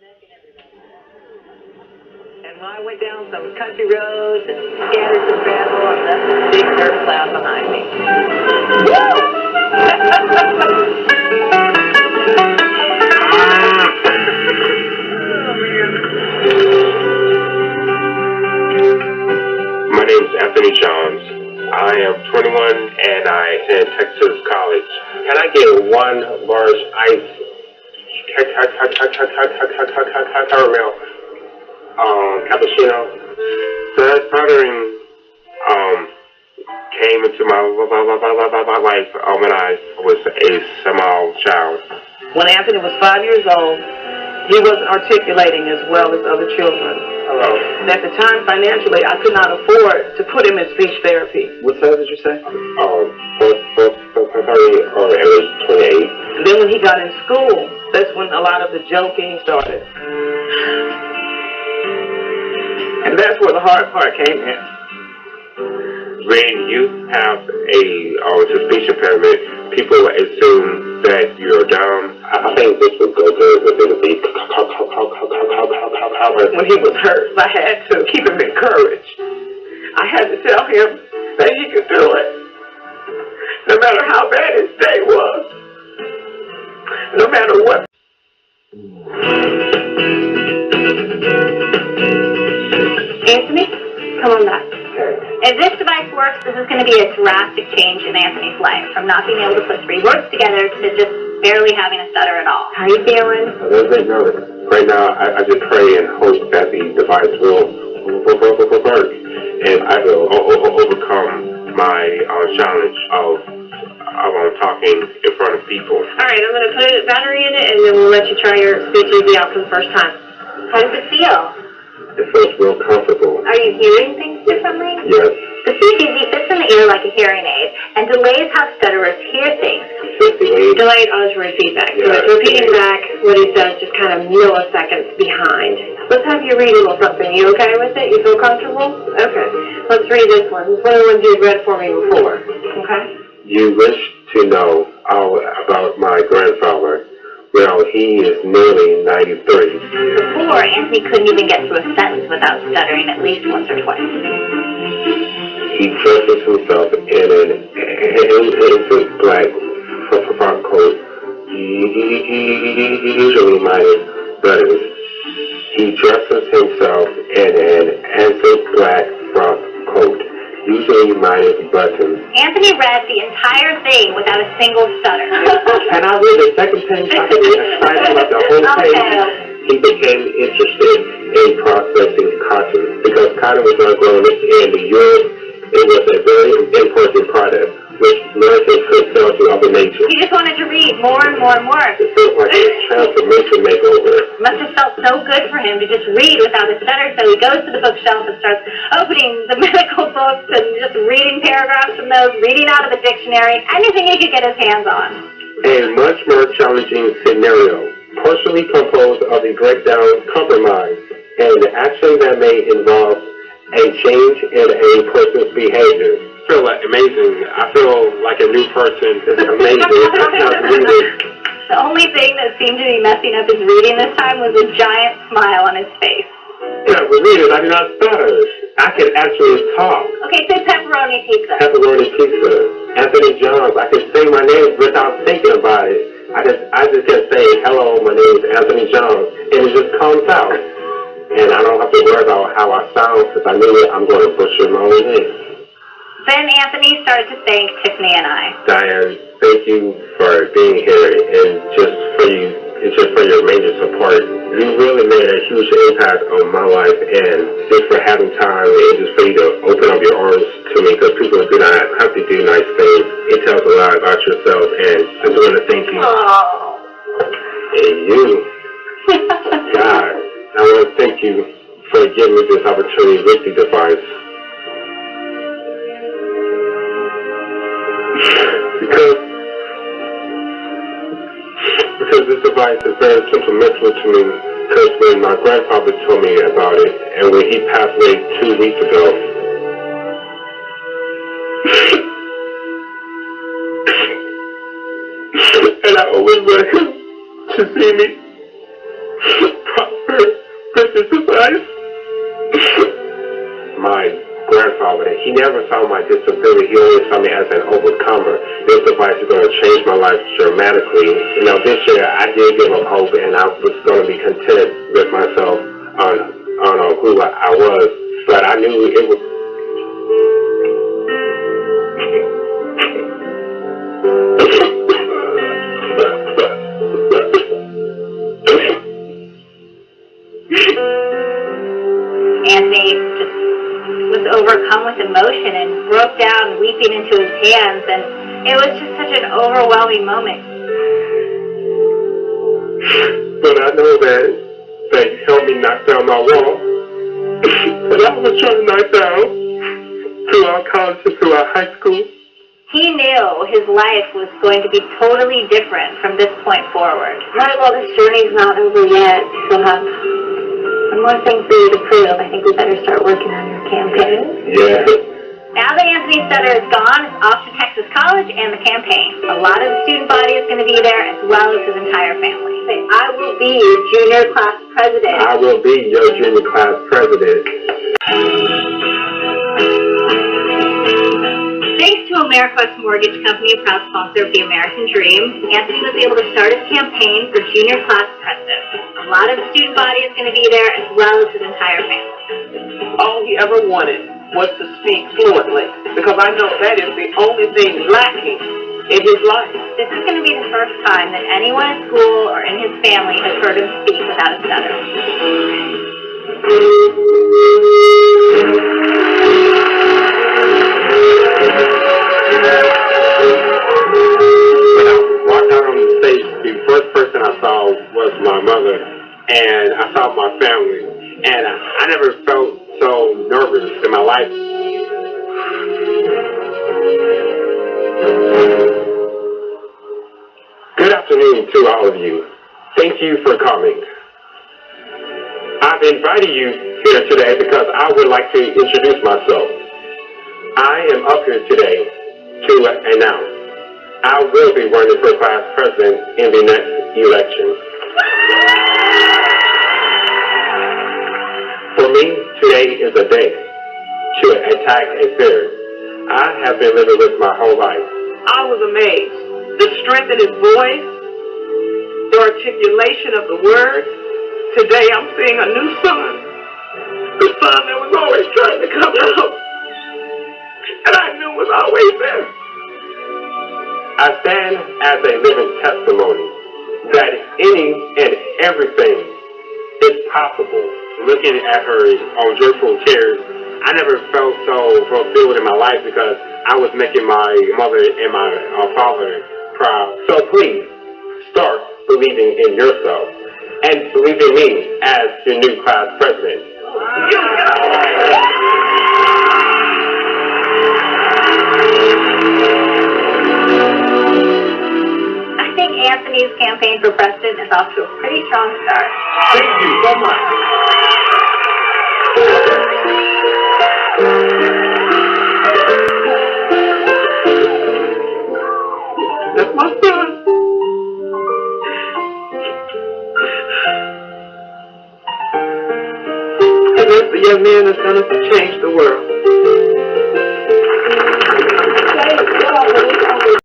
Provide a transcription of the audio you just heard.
And when I went down some country roads and scattered some gravel, I left a big dirt cloud behind me. My name is Anthony Johns. I am 21 and I attend Texas College. Can I get one large ice caramel cappuccino? Stuttering came into my life when I was a small child. When Anthony was 5 years old, he wasn't articulating as well as other children. Hello. And at the time, financially, I could not afford to put him in speech therapy. What size did you say? 30 or age 28. And then when he got in school, that's when a lot of the joking started. And that's where the hard part came in. When you have a speech impairment, people assume that you're dumb. I think this would go good with it. When he was hurt, I had to keep him encouraged. I had to tell him that he could do it, no matter how bad his day was, no matter what. Anthony, come on back. If this device works, this is going to be a drastic change in Anthony's life, from not being able to put 3 words together to just barely having a stutter at all. How are you feeling? Right now, I just pray and hope that the device will work, and I will overcome my challenge of talking in front of people. All right, I'm going to put a battery in it, and then we'll let you try your speech easy out for the first time. How does it feel? It feels real comfortable. Are you hearing things differently? Yes. The CCZ fits in the ear like a hearing aid and delays how stutterers hear things. Delayed auditory feedback. So it's repeating back what he says just kind of milliseconds behind. Let's have you read a little something. You okay with it? You feel comfortable? Okay. Let's read this one. This is one of the ones you've read for me before. Okay? You wish to know all about my grandfather. Well, he is nearly 93. Before, Anthony couldn't even get through a sentence without stuttering at least once or twice. He dresses himself in a black frock coat, usually minus buttons. He dresses himself in an antique black frock coat, usually minus buttons. Anthony read the entire thing without a single stutter. Can I read the second page? I can get excited about the whole page. He became interested in processing cotton because cotton was not grown in the Europe. It was a very important product which Americans could sell to other nations. He just wanted to read more and more and more. It feels like a transformation makeover. It must have felt so good for him to just read without a stutter, so he goes to the bookshelf and starts opening the medical books and just reading paragraphs from those, reading out of the dictionary, anything he could get his hands on. A much more challenging scenario, partially composed of the breakdown compromise and the action that may involve a change in a person's behavior. I feel like amazing. I feel like a new person. It's amazing. The only thing that seemed to be messing up his reading this time was a giant smile on his face. Yeah, with readers, I do not stutter. I can actually talk. Okay, say pepperoni pizza. Pepperoni pizza. Anthony Johns. I can say my name without thinking about it. I just can say, hello, my name is Anthony Johns, and it just comes out. And I don't have to worry about how I sound, because I know I'm going to butcher my own name. Then Anthony started to thank Tiffany and I. Diane, thank you for being here and just for your major support. You really made a huge impact on my life, and just for having time and just for you to open up your arms to me, because people do not have to do nice things. It tells a lot about yourself, and I just want to thank you. And you, God, I want to thank you for giving me this opportunity with the device. Because this device is very sentimental to me, because when my grandfather told me about it, and when he passed away 2 weeks ago, and I always wanted him to see me prosper, Christian society. My grandfather, he never saw my disability. He always saw me as an overcomer. This device is going to change my life dramatically. You know, this year I did give up hope, and I was going to be content with myself on who I was, but I knew it was. Anthony just was overcome with emotion and broke down, weeping into his hands, and it was just such an overwhelming moment. But I know that they helped me knock down my wall. And I was trying to knock down throughout college and throughout high school. He knew his life was going to be totally different from this point forward. Right, well, this journey's not over yet. Still have one more thing for you to prove. I think we better start working on your campaign. Yeah. Now that Anthony Stutter is gone, it's off to Texas College and the campaign. A lot of the student body is going to be there, as well as his entire family. I will be your junior class president. I will be your junior class president. Thanks to AmeriQuest Mortgage Company, a proud sponsor of the American Dream, Anthony was able to start his campaign for junior class president. A lot of the student body is going to be there, as well as his entire family. All he ever wanted was to speak fluently, because I know that is the only thing lacking in his life. This is going to be the first time that anyone at school or in his family has heard him speak without a stutter. When I walked out on the stage, the first person I saw was my mother, and I saw my family, and I never felt so nervous in my life. Good afternoon to all of you. Thank you for coming. I've invited you here today because I would like to introduce myself. I am up here today to announce I will be running for class president in the next election. For me, today is a day to attack a fear I have been living with my whole life. I was amazed. The strength in his voice, the articulation of the words. Today I'm seeing a new son. The son that was always trying to come out. And I knew was always there. I stand as a living testimony that any and everything is possible. Looking at her on joyful tears, I never felt so fulfilled in my life because I was making my mother and my father proud. So please, start believing in yourself and believe in me as your new class president. I think Anthony's campaign for president is off to a pretty strong start. Thank you so much. That's my son. And that's the young man that's going to change the world.